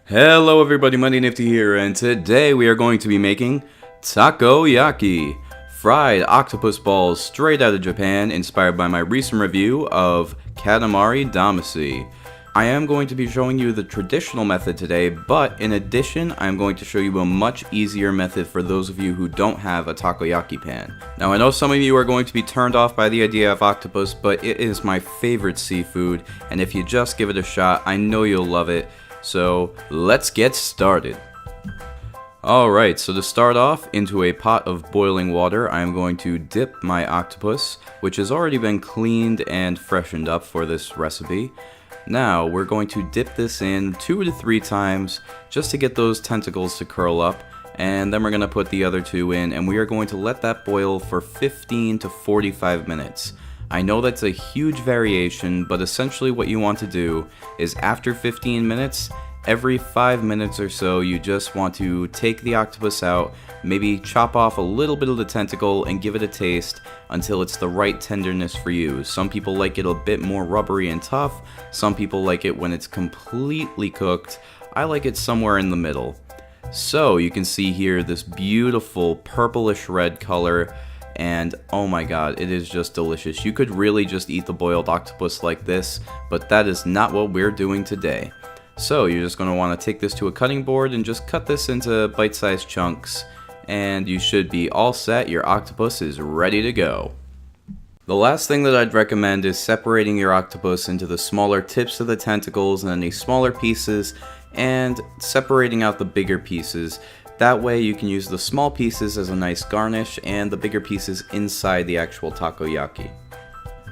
Hello everybody, MightyNifty here, and today we are going to be making Takoyaki, fried octopus balls straight out of Japan, inspired by my recent review of Katamari Damacy. I am going to be showing you the traditional method today, but in addition, I am going to show you a much easier method for those of you who don't have a takoyaki pan. Now, I know some of you are going to be turned off by the idea of octopus, but it is my favorite seafood, and if you just give it a shot, I know you'll love it. So let's get started. Alright, so to start off, into a pot of boiling water, I am going to dip my octopus, which has already been cleaned and freshened up for this recipe. Now, we're going to dip this in 2 to 3 times just to get those tentacles to curl up, and then we're going to put the other 2 in, and we are going to let that boil for 15 to 45 minutes. I know that's a huge variation, but essentially what you want to do is after 15 minutes, every 5 minutes or so, you just want to take the octopus out, maybe chop off a little bit of the tentacle and give it a taste until it's the right tenderness for you. Some people like it a bit more rubbery and tough, some people like it when it's completely cooked. I like it somewhere in the middle. So you can see here this beautiful purplish red color. And oh my god, it is just delicious. You could really just eat the boiled octopus like this, but that is not what we're doing today. So you're just going to want to take this to a cutting board and just cut this into bite-sized chunks, and you should be all set. Your octopus is ready to go. The last thing that I'd recommend is separating your octopus into the smaller tips of the tentacles and any smaller pieces, and separating out the bigger pieces. That way you can use the small pieces as a nice garnish and the bigger pieces inside the actual takoyaki.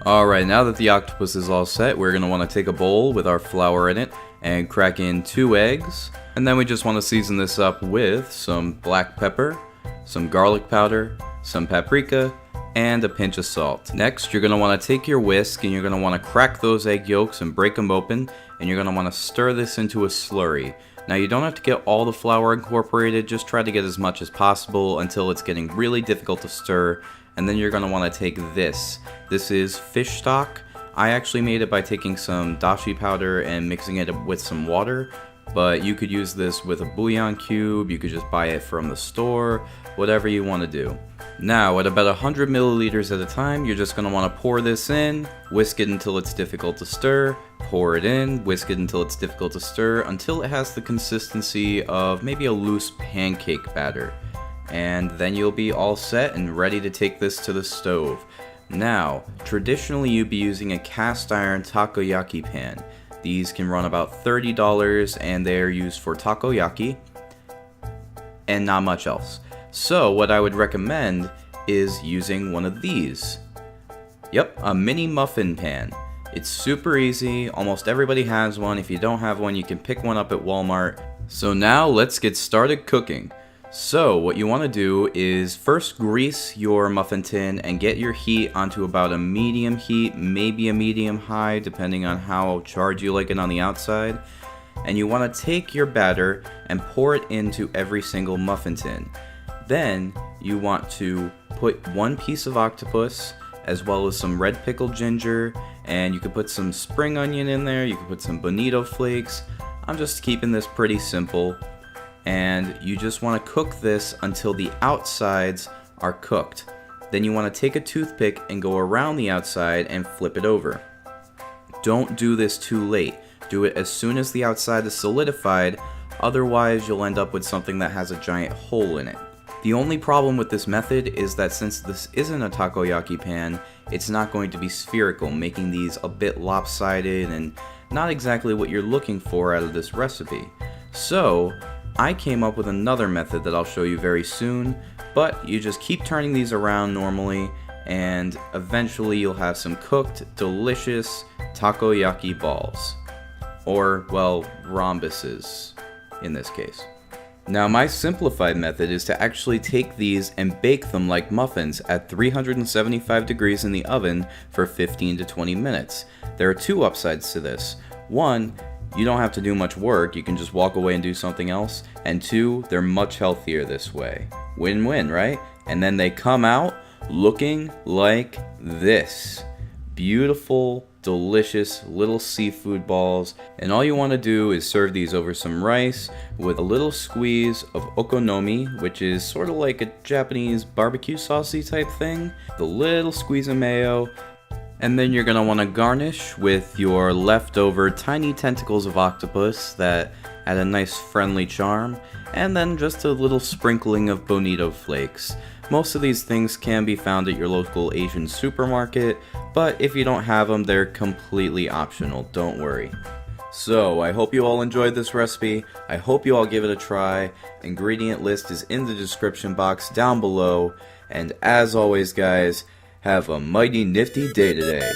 Alright, now that the octopus is all set, we're going to want to take a bowl with our flour in it and crack in 2 eggs. And then we just want to season this up with some black pepper, some garlic powder, some paprika, and a pinch of salt. Next, you're going to want to take your whisk and you're going to want to crack those egg yolks and break them open, and you're going to want to stir this into a slurry. Now, you don't have to get all the flour incorporated, just try to get as much as possible until it's getting really difficult to stir. And then you're going to want to take this. This is fish stock. I actually made it by taking some dashi powder and mixing it with some water, but you could use this with a bouillon cube, you could just buy it from the store, whatever you want to do. Now, at about 100 milliliters at a time, you're just going to want to pour this in, whisk it until it's difficult to stir, pour it in, whisk it until it's difficult to stir, until it has the consistency of maybe a loose pancake batter. And then you'll be all set and ready to take this to the stove. Now, traditionally you'd be using a cast iron takoyaki pan. These can run about $30 and they're used for takoyaki and not much else. So what I would recommend is using one of these. Yep, a mini muffin pan. It's super easy, almost everybody has one. If you don't have one, you can pick one up at Walmart. So now let's get started cooking. So what you want to do is first grease your muffin tin and get your heat onto about a medium heat, maybe a medium high, depending on how charred you like it on the outside. And you want to take your batter and pour it into every single muffin tin. Then you want to put 1 piece of octopus as well as some red pickled ginger, and you could put some spring onion in there, you could put some Bonito flakes. I'm just keeping this pretty simple. And you just want to cook this until the outsides are cooked. Then you want to take a toothpick and go around the outside and flip it over. Don't do this too late. Do it as soon as the outside is solidified, otherwise you'll end up with something that has a giant hole in it. The only problem with this method is that since this isn't a takoyaki pan, it's not going to be spherical, making these a bit lopsided and not exactly what you're looking for out of this recipe. So I came up with another method that I'll show you very soon, but you just keep turning these around normally and eventually you'll have some cooked, delicious takoyaki balls. Or, well, rhombuses in this case. Now, my simplified method is to actually take these and bake them like muffins at 375 degrees in the oven for 15 to 20 minutes. There are 2 upsides to this. 1, you don't have to do much work, you can just walk away and do something else. And 2, they're much healthier this way. Win-win, right? And then they come out looking like this. beautiful, delicious little seafood balls, and all you want to do is serve these over some rice with a little squeeze of okonomi, which is sort of like a Japanese barbecue saucy type thing, the little squeeze of mayo, and then you're going to want to garnish with your leftover tiny tentacles of octopus that add a nice friendly charm, and then just a little sprinkling of Bonito flakes. Most of these things can be found at your local Asian supermarket, but if you don't have them, they're completely optional, don't worry. So, I hope you all enjoyed this recipe. I hope you all give it a try. Ingredient list is in the description box down below. And as always, guys, have a mighty nifty day today.